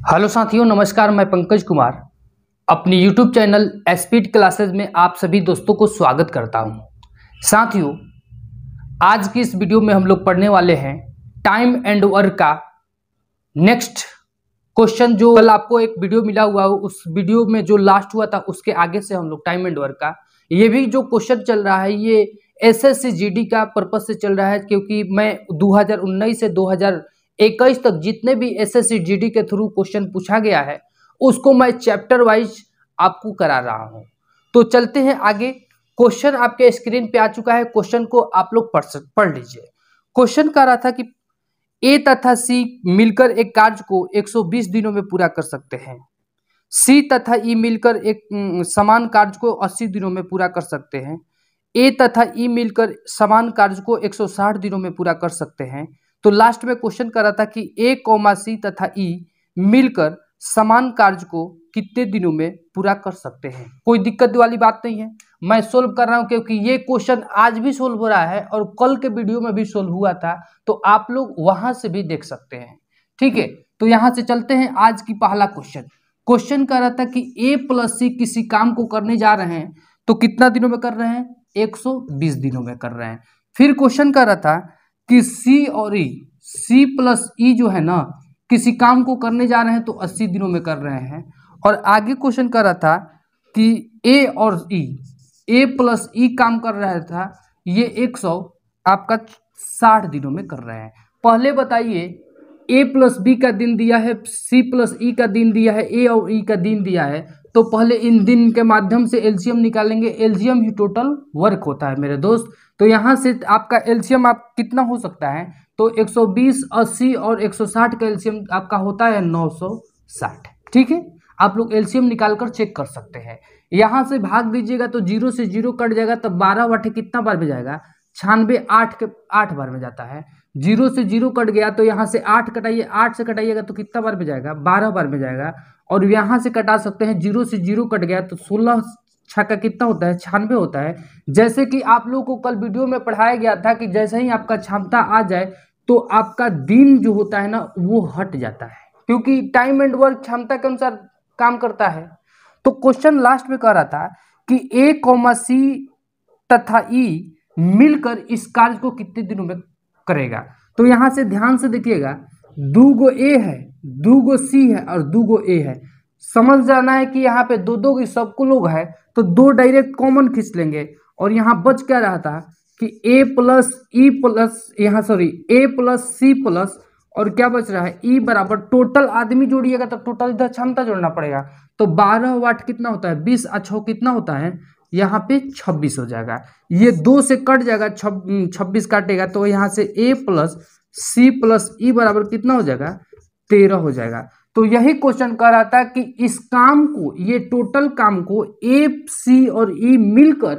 Hello साथियों, नमस्कार। मैं पंकज कुमार अपनी यूट्यूब चैनल स्पीड क्लासेज में आप सभी दोस्तों को स्वागत करता हूं। साथियों, आज की इस वीडियो में हम लोग पढ़ने वाले हैं टाइम एंड वर्क का नेक्स्ट क्वेश्चन। जो कल आपको एक वीडियो मिला हुआ हो, उस वीडियो में जो लास्ट हुआ था उसके आगे से हम लोग टाइम एंड वर्क का ये भी जो क्वेश्चन चल रहा है ये एसएससी जीडी का पर्पज से चल रहा है, क्योंकि मैं 2019 से 2021 तक जितने भी एसएससी जीडी के थ्रू क्वेश्चन पूछा गया है उसको मैं चैप्टर वाइज आपको करा रहा हूं। तो चलते हैं आगे। क्वेश्चन आपके स्क्रीन पे आ चुका है, क्वेश्चन को आप लोग पढ़ लीजिए। क्वेश्चन कह रहा था कि ए तथा सी मिलकर एक कार्य को 120 दिनों में पूरा कर सकते हैं। सी तथा ई मिलकर एक समान कार्य को 80 दिनों में पूरा कर सकते हैं। ए तथा ई मिलकर समान कार्य को 160 दिनों में पूरा कर सकते हैं। तो लास्ट में क्वेश्चन कर रहा था कि ए कॉमा सी तथा ई मिलकर समान कार्य को कितने दिनों में पूरा कर सकते हैं। कोई दिक्कत वाली बात नहीं है, मैं सोल्व कर रहा हूं, क्योंकि ये क्वेश्चन आज भी सोल्व हो रहा है और कल के वीडियो में भी सोल्व हुआ था, तो आप लोग वहां से भी देख सकते हैं। ठीक है, तो यहां से चलते हैं आज की पहला क्वेश्चन। क्वेश्चन कर रहा था कि ए प्लस सी किसी काम को करने जा रहे हैं तो कितना दिनों में कर रहे हैं, 120 दिनों में कर रहे हैं। फिर क्वेश्चन कर रहा था कि सी और ई, सी प्लस ई जो है ना, किसी काम को करने जा रहे हैं तो 80 दिनों में कर रहे हैं। और आगे क्वेश्चन कर रहा था कि ए और ई, ए प्लस ई काम कर रहा था, ये 160 दिनों में कर रहे हैं। पहले बताइए, ए प्लस बी का दिन दिया है, सी प्लस ई का दिन दिया है, ए और ई का दिन दिया है, तो पहले इन दिन के माध्यम से एलसीएम निकालेंगे। एलसीएम ही टोटल वर्क होता है मेरे दोस्त। तो यहाँ से आपका एलसीएम आप कितना हो सकता है, तो 120, 80 और 160 का एलसीएम आपका होता है 960। ठीक है, आप लोग एलसीएम निकालकर चेक कर सकते हैं। यहाँ से भाग दीजिएगा तो 0 से 0 कट जाएगा, तो 12 बटे कितना बार में जाएगा, 96, 8 बार में जाता है। 0 से 0 कट गया तो यहाँ से 8 कटाइए, 8 से कटाइएगा तो कितना बार में जाएगा, 12 बार में जाएगा। और यहाँ से कटा सकते हैं, 0 से 0 कट गया तो 16 छक्का कितना होता है, 96 होता है। जैसे कि आप लोगों को कल वीडियो में पढ़ाया गया था कि जैसे ही आपका क्षमता आ जाए तो आपका दिन जो होता है ना वो हट जाता है, क्योंकि टाइम एंड वर्क क्षमता के अनुसार काम करता है। तो क्वेश्चन लास्ट में कह रहा था कि ए कॉमा सी तथा ई मिलकर इस कार्य को कितने दिनों में करेगा। तो यहां से ध्यान से देखिएगा, 2 गो ए है, 2 गो सी है और 2 गो ए है। समझ जाना है कि यहाँ पे 2 की सबको लोग है तो 2 डायरेक्ट कॉमन खींच लेंगे। और यहाँ बच क्या रहा था कि ए प्लस ई प्लस, यहाँ सॉरी, ए प्लस सी प्लस, और क्या बच रहा है, ई बराबर टोटल आदमी जोड़िएगा तो टोटल इधर क्षमता जोड़ना पड़ेगा। तो 12 वाट कितना होता है, 20 अच्छो कितना होता है, यहाँ पे 26 हो जाएगा। ये 2 से कट जाएगा, 26 काटेगा तो यहाँ से ए प्लस सी प्लस ई बराबर कितना हो जाएगा, 13 हो जाएगा। तो यही क्वेश्चन कर रहा था कि इस काम को, ये टोटल काम को ए सी और ई मिलकर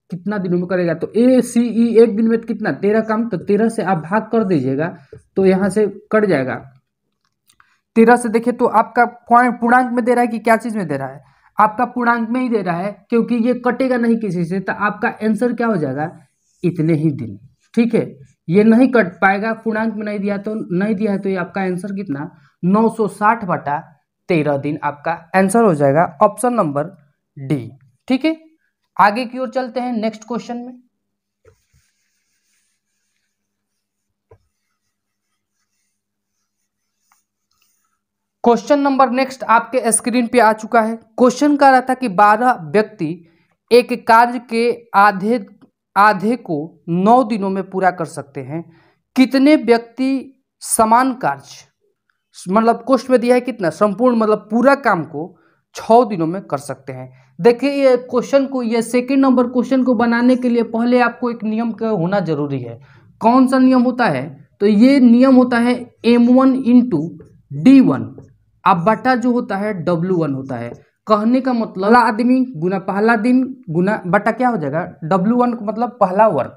कितना दिनों में करेगा। तो ए सी ई एक दिन में कितना, 13 काम, तो 13 से आप भाग कर दीजिएगा तो यहाँ से कट जाएगा। 13 से देखिए तो आपका पॉइंट पूर्णांक में दे रहा है कि क्या चीज में दे रहा है, आपका पूर्णांक में ही दे रहा है, क्योंकि ये कटेगा नहीं किसी से, तो आपका आंसर क्या हो जाएगा, इतने ही दिन। ठीक है, ये नहीं कट पाएगा, पूर्णांक में नहीं दिया तो नहीं दिया है, तो ये आपका आंसर कितना, 960 बटा 13 दिन आपका आंसर हो जाएगा, ऑप्शन नंबर डी। ठीक है, आगे की ओर चलते हैं नेक्स्ट क्वेश्चन में। क्वेश्चन नंबर नेक्स्ट आपके स्क्रीन पे आ चुका है। क्वेश्चन कह रहा था कि 12 व्यक्ति एक कार्य के आधे को 9 दिनों में पूरा कर सकते हैं। कितने व्यक्ति समान कार्य, मतलब क्वेश्चन में दिया है कितना, संपूर्ण मतलब पूरा काम को 6 दिनों में कर सकते हैं। देखिए ये क्वेश्चन को, ये सेकंड नंबर क्वेश्चन को बनाने के लिए पहले आपको एक नियम का होना जरूरी है। कौन सा नियम होता है, तो ये नियम होता है M1 इंटू D1 अब बटा जो होता है W1 होता है। कहने का मतलब पहला आदमी गुना पहला दिन गुना बटा क्या हो जाएगा, W1 मतलब पहला वर्क।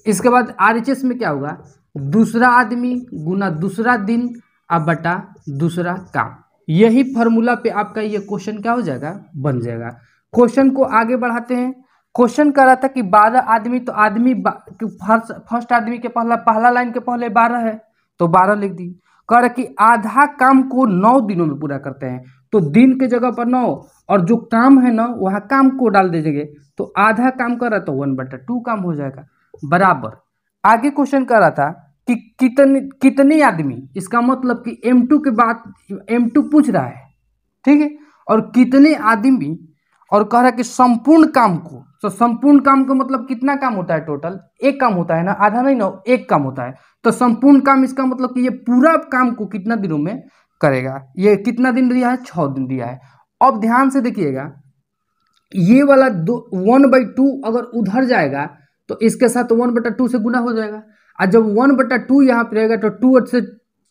इसके बाद RHS में क्या होगा, दूसरा आदमी गुना दूसरा दिन अब बटा दूसरा काम। यही फार्मूला पे आपका ये क्वेश्चन क्या हो जाएगा, बन जाएगा। क्वेश्चन को आगे बढ़ाते हैं। क्वेश्चन कर रहा था कि 12 आदमी, तो आदमी फर्स्ट आदमी के पहला लाइन के पहले 12 है तो 12 लिख दी। कर कि आधा काम को 9 दिनों में पूरा करते हैं, तो दिन के जगह पर 9 और जो काम है ना वहाँ काम को डाल दीजिएगा, तो आधा काम कर रहा तो 1/2 काम हो जाएगा बराबर। आगे क्वेश्चन कर रहा था कि कितने आदमी, इसका मतलब कि M2 के बाद M2 पूछ रहा है, ठीक है, और कितने आदमी, और कह रहा है कि संपूर्ण काम को, तो संपूर्ण काम का मतलब कितना काम होता है, टोटल एक काम होता है ना, आधा नहीं ना, एक काम होता है, तो संपूर्ण काम इसका मतलब कि ये पूरा काम को कितना दिनों में करेगा। ये कितना दिन दिया है, 6 दिन दिया है। अब ध्यान से देखिएगा, ये वाला 1/2 अगर उधर जाएगा तो इसके साथ 1/2 से गुना हो जाएगा, और जब 1/2 यहाँ पे रहेगा तो 2 से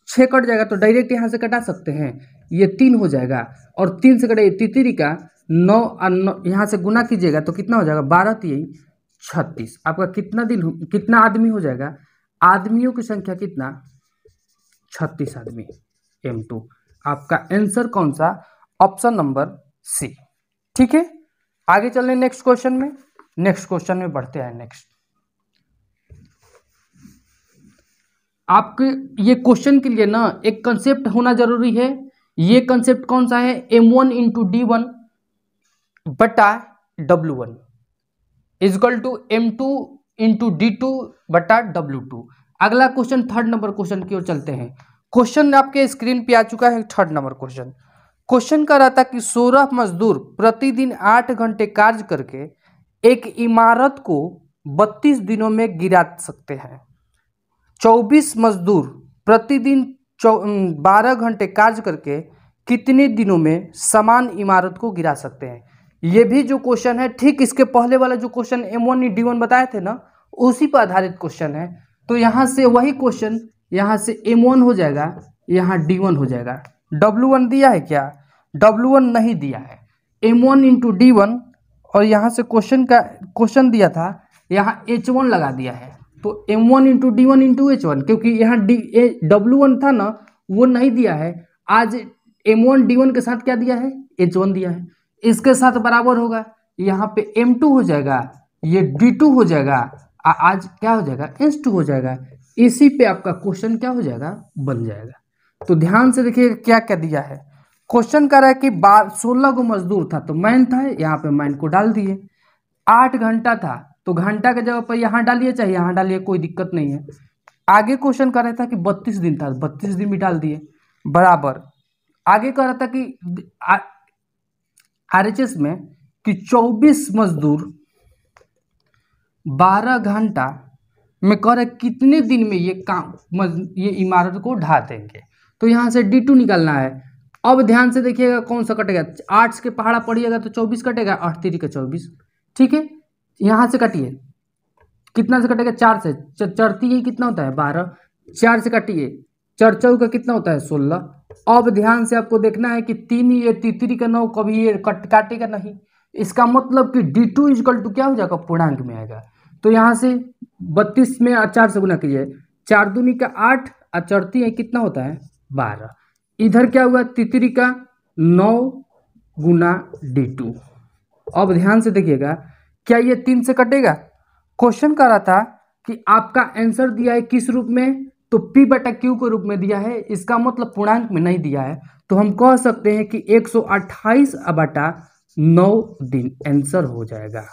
6 कट जाएगा, तो डायरेक्ट यहाँ से कटा सकते हैं, ये 3 हो जाएगा, और 3 से कटे तितरी का 9 और 9 यहाँ से गुना कीजिएगा तो कितना हो जाएगा, 12×3 = 36। आपका कितना दिन, कितना आदमी हो जाएगा, आदमियों की संख्या कितना, 36 आदमी। M2 आपका आंसर कौन सा, ऑप्शन नंबर सी। ठीक है, आगे चल रहे नेक्स्ट क्वेश्चन में। नेक्स्ट क्वेश्चन में बढ़ते हैं। नेक्स्ट आपके ये क्वेश्चन के लिए ना एक कंसेप्ट होना जरूरी है। ये कंसेप्ट कौन सा है, M1 × D1 बटा W1 is equal to M2 × D2 बटा W2। अगला क्वेश्चन 3rd नंबर क्वेश्चन की ओर चलते हैं। क्वेश्चन आपके स्क्रीन पे आ चुका है 3rd नंबर क्वेश्चन। क्वेश्चन कर रहा था कि 16 मजदूर प्रतिदिन 8 घंटे कार्य करके एक इमारत को 32 दिनों में गिरा सकते हैं। 24 मजदूर प्रतिदिन 12 घंटे कार्य करके कितने दिनों में समान इमारत को गिरा सकते हैं। ये भी जो क्वेश्चन है ठीक इसके पहले वाला जो क्वेश्चन M1 D1 बताए थे ना, उसी पर आधारित क्वेश्चन है। तो यहाँ से वही क्वेश्चन, यहाँ से M1 हो जाएगा, यहाँ D1 हो जाएगा। W1 दिया है क्या, W1 नहीं दिया है। M1 × D1 और यहाँ से क्वेश्चन दिया था, यहाँ H1 लगा दिया है, तो M1 × D1 × H1, क्योंकि यहाँ W1 था ना वो नहीं दिया है। आज M1 D1 के साथ क्या दिया है, H1 दिया है, इसके साथ बराबर होगा, यहाँ पे M2 हो जाएगा, ये D2 हो जाएगा, आज क्या हो जाएगा, H2 हो जाएगा। इसी पे आपका क्वेश्चन क्या हो जाएगा, बन जाएगा। तो ध्यान से देखिए क्या क्या दिया है। क्वेश्चन कर रहा है कि 16 को मजदूर था, तो मैन था, यहाँ पे मैन को डाल दिए। 8 घंटा था, तो घंटा के जगह पर यहाँ डालिए चाहे यहाँ डालिए, कोई दिक्कत नहीं है। आगे क्वेश्चन कर रहा था कि 32 दिन था, 32 दिन भी डाल दिए बराबर। आगे कह रहा था कि RHS में कि 24 मजदूर 12 घंटा में कह रहे कितने दिन में ये काम ये इमारत को ढा देंगे। तो यहाँ से D2 निकालना है। अब ध्यान से देखिएगा कौन सा कटेगा, 8 के पहाड़ा पढ़िएगा तो 24 कटेगा, 8 3 का 24। ठीक है, यहाँ से काटिए, कितना से कटेगा, 4 से, 4 3 कितना होता है 12, 4 से काटिए, 4 4 का कितना होता है 16। अब ध्यान से आपको देखना है कि 3 ये तितरी का 9 कभी ये काटेगा नहीं, इसका मतलब कि D2 = क्या हो जाएगा, पूर्णांक में आएगा। तो यहाँ से 32 में 4 से गुना कीजिए, 4 दूनी का 8 और 4 3 कितना होता है 12। इधर क्या हुआ, तितरी का 9 गुना D2। अब ध्यान से देखिएगा, क्या ये 3 से कटेगा। क्वेश्चन कर रहा था कि आपका आंसर दिया है किस रूप में, तो P/Q के रूप में दिया है, इसका मतलब पूर्णांक में नहीं दिया है। तो हम कह सकते हैं कि 128/9 दिन आंसर हो जाएगा।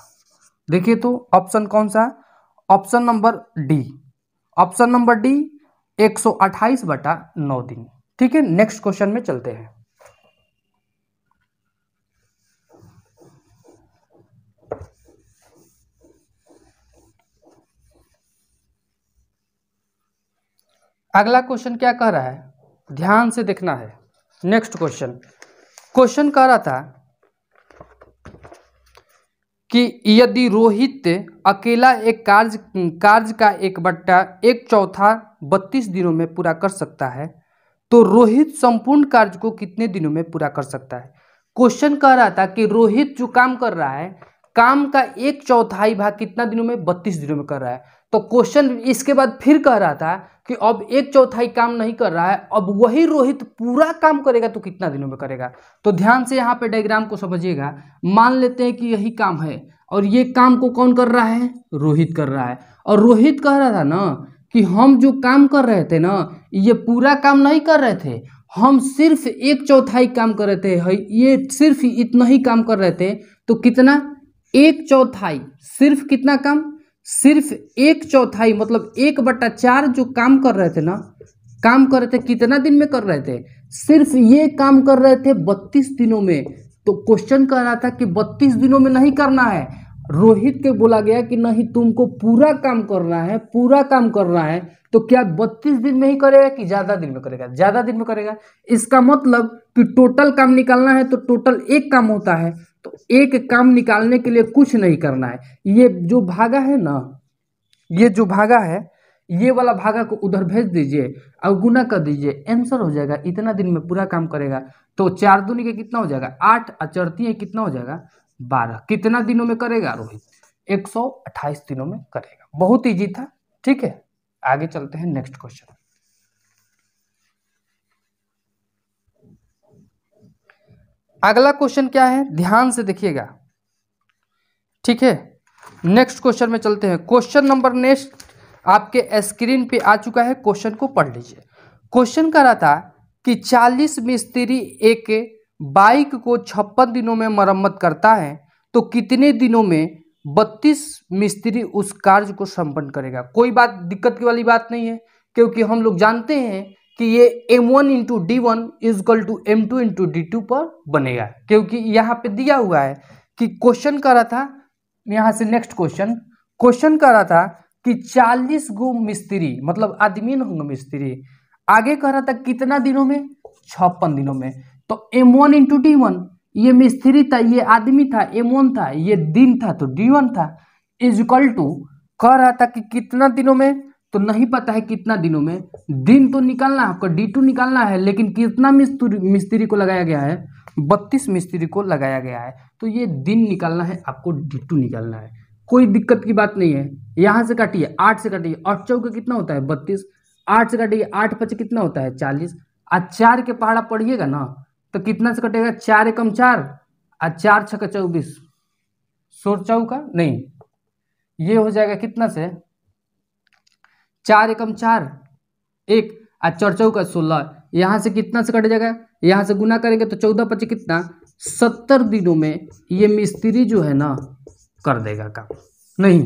देखिए तो ऑप्शन कौन सा, option number D, option number D 128/9 दिन। ठीक है, नेक्स्ट क्वेश्चन में चलते हैं। अगला क्वेश्चन क्या कह रहा है, ध्यान से देखना है। नेक्स्ट क्वेश्चन कह रहा था कि यदि रोहित अकेला एक कार्य का 1/4 32 दिनों में पूरा कर सकता है, तो रोहित संपूर्ण कार्य को कितने दिनों में पूरा कर सकता है। क्वेश्चन कह रहा था कि रोहित जो काम कर रहा है, काम का 1/4 भाग कितना दिनों में, 32 दिनों में कर रहा है। तो क्वेश्चन इसके बाद फिर कह रहा था कि अब 1/4 काम नहीं कर रहा है, अब वही रोहित पूरा काम करेगा तो कितना दिनों में करेगा। तो ध्यान से यहाँ पे डायग्राम को समझिएगा। मान लेते हैं कि यही काम है और ये काम को कौन कर रहा है, रोहित कर रहा है। और रोहित कह रहा था ना कि हम जो काम कर रहे थे ना, ये पूरा काम नहीं कर रहे थे, हम सिर्फ 1/4 काम कर रहे थे, ये सिर्फ इतना ही काम कर रहे थे। तो कितना? 1/4। सिर्फ कितना काम? सिर्फ 1/4, मतलब 1/4 जो काम कर रहे थे ना, काम कर रहे थे कितना दिन में कर रहे थे? सिर्फ ये काम कर रहे थे 32 दिनों में। तो क्वेश्चन कह रहा था कि 32 दिनों में नहीं करना है। रोहित के बोला गया कि नहीं, तुमको पूरा काम करना है, पूरा काम करना है। तो क्या 32 दिन में ही करेगा कि ज्यादा दिन में करेगा? ज्यादा दिन में करेगा। इसका मतलब कि टोटल काम निकालना है तो टोटल एक काम होता है, तो एक काम निकालने के लिए कुछ नहीं करना है। ये जो भागा है ना, ये जो भागा है, ये वाला भागा को उधर भेज दीजिए और गुना कर दीजिए, आंसर हो जाएगा। इतना दिन में पूरा काम करेगा। तो 4 दूनी के कितना हो जाएगा? 8, और 4 कितना हो जाएगा? 12। कितना दिनों में करेगा रोहित? 128 दिनों में करेगा। बहुत इजी था। ठीक है, आगे चलते हैं नेक्स्ट क्वेश्चन। अगला क्वेश्चन क्या है, ध्यान से देखिएगा। ठीक है, नेक्स्ट क्वेश्चन में चलते हैं। क्वेश्चन नंबर नेक्स्ट आपके स्क्रीन पे आ चुका है, क्वेश्चन को पढ़ लीजिए। क्वेश्चन कह रहा था कि 40 मिस्त्री एक बाइक को 56 दिनों में मरम्मत करता है, तो कितने दिनों में 32 मिस्त्री उस कार्य को संपन्न करेगा? कोई बात दिक्कत की वाली बात नहीं है, क्योंकि हम लोग जानते हैं कि ये M1 into D1 is equal to M2 into D2 पर बनेगा, क्योंकि यहाँ पे दिया हुआ है कि क्वेश्चन कर रहा था। यहाँ से नेक्स्ट क्वेश्चन कर रहा था कि 40 गो मिस्त्री, मतलब आदमी न होंगे मिस्त्री, आगे कह रहा था कितना दिनों में? 56 दिनों में। तो M1 इंटू D1, ये मिस्त्री था, ये आदमी था, M1 था, ये दिन था तो D1 था, इज इक्वल टू कह रहा था कि कितना दिनों में? तो नहीं पता है कितना दिनों में। दिन तो निकालना है आपका, D2 निकालना है, लेकिन कितना मिस्त्री को लगाया गया है? 32 मिस्त्री को लगाया गया है। तो ये दिन निकालना है आपको, D2 निकालना है। कोई दिक्कत की बात नहीं है। यहाँ से काटिए, 8 से काटिए, 8 चौके कितना होता है? 32। 8 से काटिए, 8 5 कितना होता है? 40। आज 4 के पहाड़ा पढ़िएगा ना, तो कितना से कटेगा? 4 एकम 4, और 4 छक्का 24, 16 चौका नहीं, ये हो जाएगा कितना से? 4 एकम 4, 1, और 4 चौका 16। यहाँ से कितना से कट जाएगा? यहाँ से गुना करेंगे तो 14 5 कितना? 70 दिनों में ये मिस्त्री जो है ना कर देगा काम। नहीं,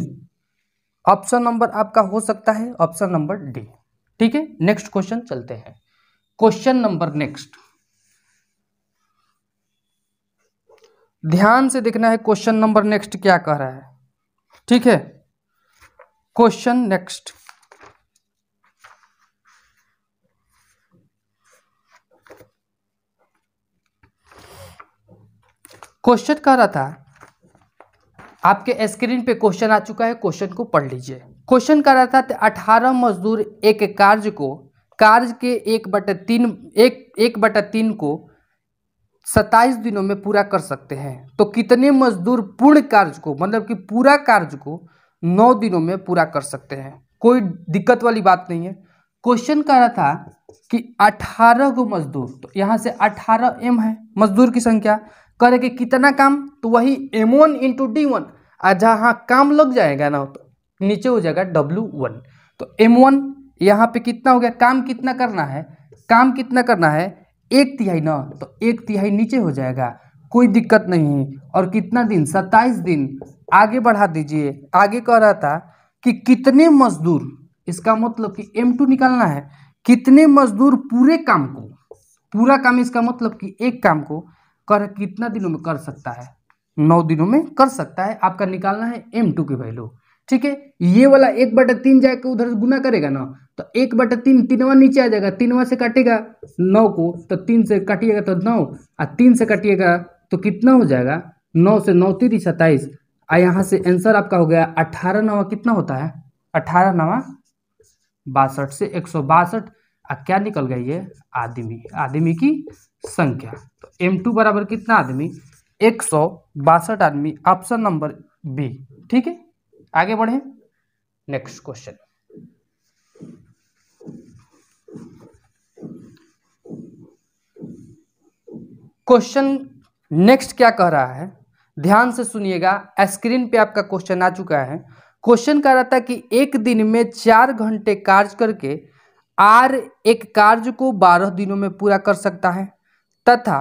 ऑप्शन नंबर आपका हो सकता है ऑप्शन नंबर डी। ठीक है, नेक्स्ट क्वेश्चन चलते हैं। क्वेश्चन नंबर नेक्स्ट, ध्यान से देखना है। क्वेश्चन नंबर नेक्स्ट क्या कह रहा है? ठीक है, क्वेश्चन नेक्स्ट, क्वेश्चन कह रहा था, आपके स्क्रीन पे क्वेश्चन आ चुका है, क्वेश्चन को पढ़ लीजिए। क्वेश्चन कह रहा था 18 मजदूर एक कार्य के 1/3 को 27 दिनों में पूरा कर सकते हैं, तो कितने मजदूर पूर्ण कार्य को, मतलब कि पूरा कार्य को 9 दिनों में पूरा कर सकते हैं? कोई दिक्कत वाली बात नहीं है। क्वेश्चन कह रहा था कि 18 को मजदूर, तो यहाँ से 18 M है मजदूर की संख्या, करेंगे कितना काम? तो वही M1 इंटू D1, और जहाँ काम लग जाएगा ना तो नीचे हो जाएगा W1। तो M1 यहाँ पे कितना हो गया? काम कितना करना है? काम कितना करना है? 1/3 ना, तो 1/3 नीचे हो जाएगा, कोई दिक्कत नहीं है। और कितना दिन? 27 दिन। आगे बढ़ा दीजिए। आगे कह रहा था कि कितने मजदूर, इसका मतलब कि M2 निकालना है, कितने मजदूर पूरे काम को, पूरा काम इसका मतलब कि एक काम को कर कितना दिनों में कर सकता है? 9 दिनों में कर सकता है। आपका निकालना है M2 की वैल्यू। ठीक है, ये वाला 1/3 जाकर उधर गुना करेगा ना, तो 1/3 तीनवा नीचे आ जाएगा, तीनवा से काटेगा 9 को, तो 3 से काटिएगा तो 9, और 3 से काटिएगा तो कितना हो जाएगा? 9 से 9 3 27, और यहाँ से आंसर आपका हो गया 18 9 कितना होता है? 18 9 62 से 162। क्या निकल गया? ये आदमी, आदमी की संख्या। तो M2 बराबर कितना आदमी? 162 आदमी, ऑप्शन नंबर बी। ठीक है, आगे बढ़े नेक्स्ट क्वेश्चन। क्वेश्चन नेक्स्ट क्या कह रहा है? ध्यान से सुनिएगा, स्क्रीन पे आपका क्वेश्चन आ चुका है। क्वेश्चन कह रहा था कि एक दिन में 4 घंटे कार्य करके आर एक कार्य को 12 दिनों में पूरा कर सकता है तथा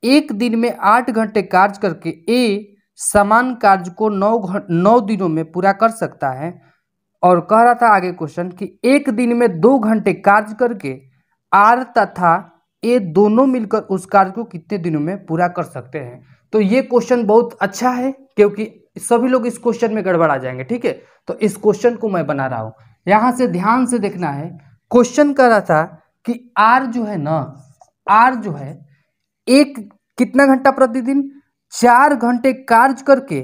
एक दिन में 8 घंटे कार्य करके ए समान कार्य को 9 दिनों में पूरा कर सकता है। और कह रहा था आगे क्वेश्चन कि एक दिन में 2 घंटे कार्य करके आर तथा ए दोनों मिलकर उस कार्य को कितने दिनों में पूरा कर सकते हैं। तो ये क्वेश्चन बहुत अच्छा है क्योंकि सभी लोग इस क्वेश्चन में गड़बड़ा जाएंगे। ठीक है, तो इस क्वेश्चन को मैं बना रहा हूं, यहां से ध्यान से देखना है। क्वेश्चन कह रहा था कि आर जो है ना, आर जो है एक कितना घंटा प्रतिदिन 4 घंटे कार्य करके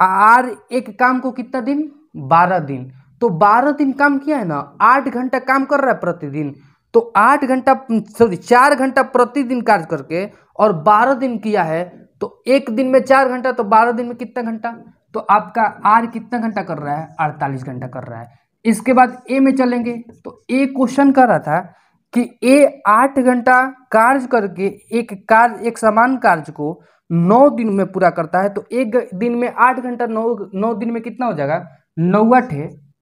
आर एक काम को कितना दिन 12 दिन, तो 12 दिन काम किया है ना, 8 घंटा काम कर रहा है प्रतिदिन, तो 8 घंटा 4 घंटा प्रतिदिन कार्य करके और 12 दिन किया है, तो एक दिन में 4 घंटा तो 12 दिन में कितना घंटा, तो आपका आर कितना घंटा कर रहा है 48 घंटा कर रहा है। इसके बाद ए में चलेंगे तो ए क्वेश्चन कर रहा था कि ए 8 घंटा कार्य करके एक समान कार्य को 9 दिन में पूरा करता है, तो एक दिन में 8 घंटा 9 दिन में कितना हो जाएगा 9 8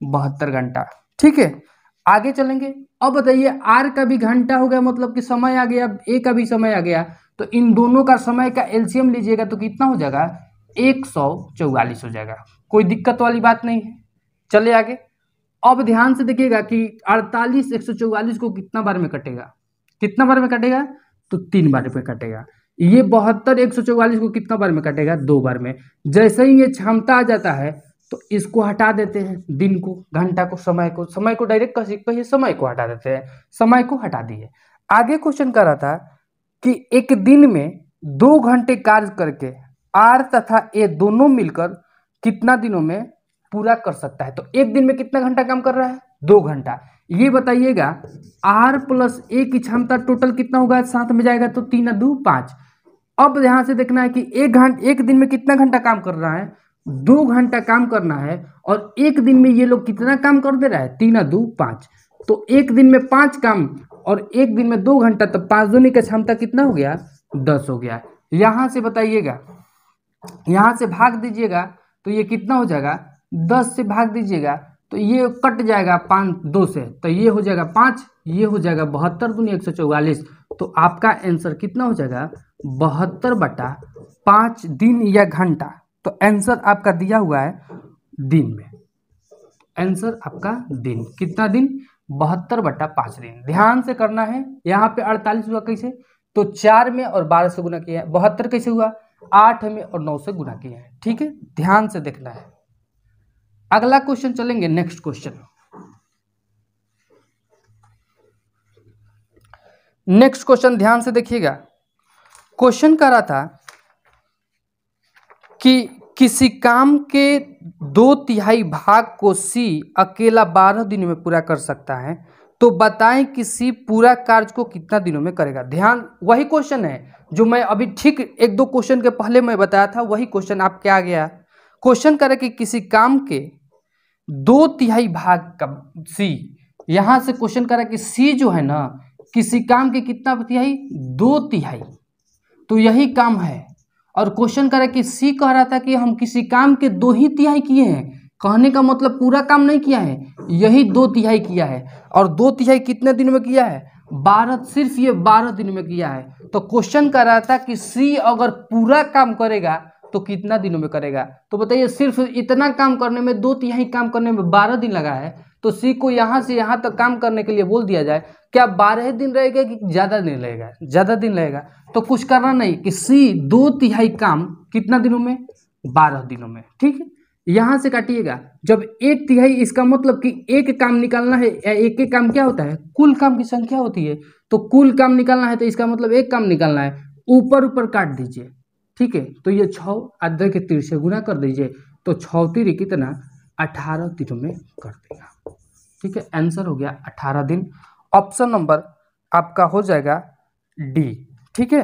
72 घंटा। ठीक है, आगे चलेंगे। अब बताइए आर का भी घंटा हो गया, मतलब कि समय आ गया, ए का भी समय आ गया, तो इन दोनों का समय का एलसीएम लीजिएगा तो कितना हो जाएगा 144 हो जाएगा। कोई दिक्कत वाली बात नहीं है। चले आगे। अब ध्यान से देखिएगा कि 48 144 को कितना बार में कटेगा, कितना बार में कटेगा, तो 3 बार में कटेगा। ये 72 144 को कितना बार में कटेगा 2 बार में। जैसे ही ये क्षमता आ जाता है तो इसको हटा देते हैं, दिन को, घंटा को, समय को डायरेक्ट कहिए समय को हटा देते हैं, समय को हटा दिए। आगे क्वेश्चन कर रहा था कि एक दिन में 2 घंटे कार्य करके आर तथा ए दोनों मिलकर कितना दिनों में पूरा कर सकता है। तो एक दिन में कितना घंटा काम कर रहा है 2 घंटा। ये बताइएगा आर प्लस ए की क्षमता टोटल कितना होगा, साथ में जाएगा तो 3 2 5। अब यहां से देखना है कि एक दिन में कितना घंटा काम कर रहा है 2 घंटा काम करना है, और एक दिन में ये लोग कितना काम कर दे रहा है 3 2 5, तो एक दिन में 5 काम और एक दिन में 2 घंटा, तो 5 दूनी का क्षमता कितना हो गया 10 हो गया। यहां से बताइएगा, यहां से भाग दीजिएगा तो ये कितना हो जाएगा 10 से भाग दीजिएगा तो ये कट जाएगा 5 2 से, तो ये हो जाएगा 5, ये हो जाएगा 72 दूनी 144, तो आपका आंसर कितना हो जाएगा 72/5 दिन या घंटा। तो आंसर आपका दिया हुआ है दिन में, आंसर आपका दिन, कितना दिन 72/5 दिन। ध्यान से करना है। यहाँ पे 48 हुआ कैसे, तो 4 में और 12 से गुना किया है। 72 कैसे हुआ 8 में और 9 से गुना किया है। ठीक है, ध्यान से देखना है। अगला क्वेश्चन चलेंगे, नेक्स्ट क्वेश्चन। नेक्स्ट क्वेश्चन ध्यान से देखिएगा। क्वेश्चन कह रहा था कि किसी काम के 2/3 भाग को सी अकेला 12 दिनों में पूरा कर सकता है, तो बताएं कि सी पूरा कार्य को कितना दिनों में करेगा। ध्यान, वही क्वेश्चन है जो मैं अभी ठीक 1-2 क्वेश्चन के पहले मैं बताया था, वही क्वेश्चन आपके आ गया। क्वेश्चन करे कि किसी काम के 2/3 भाग का सी, यहां से क्वेश्चन करा कि सी जो है ना किसी काम के कितना तिहाई 2/3, तो यही काम है। और क्वेश्चन करा कि सी कह रहा था कि हम किसी काम के 2/3 किए हैं, कहने का मतलब पूरा काम नहीं किया है, यही 2/3 किया है। और 2/3 कितने दिन में किया है 12, सिर्फ ये 12 दिन में किया है। तो क्वेश्चन कर रहा था कि सी अगर पूरा काम करेगा तो कितना दिनों में करेगा। तो बताइए सिर्फ इतना काम करने में 2/3 काम करने में 12 दिन लगा है, तो सी को यहाँ से यहाँ तक काम करने के लिए बोल दिया जाए, क्या 12 दिन रहेगा कि ज़्यादा दिन लगेगा, ज़्यादा दिन लगेगा। तो कुछ करना नहीं कि सी 2/3 काम कितना दिनों में 12 दिनों में। ठीक है, यहाँ से काटिएगा। जब 1/3 इसका मतलब कि एक काम निकालना है, एक काम क्या होता है कुल काम की संख्या होती है, तो कुल काम निकालना है तो इसका मतलब एक काम निकालना है, ऊपर ऊपर काट दीजिए। ठीक है, तो ये 6 आधे के 3 से गुना कर दीजिए, तो 6×3 कितना 18 दिनों में कर देगा। ठीक है, आंसर हो गया 18 दिन। ऑप्शन नंबर आपका हो जाएगा डी। ठीक है।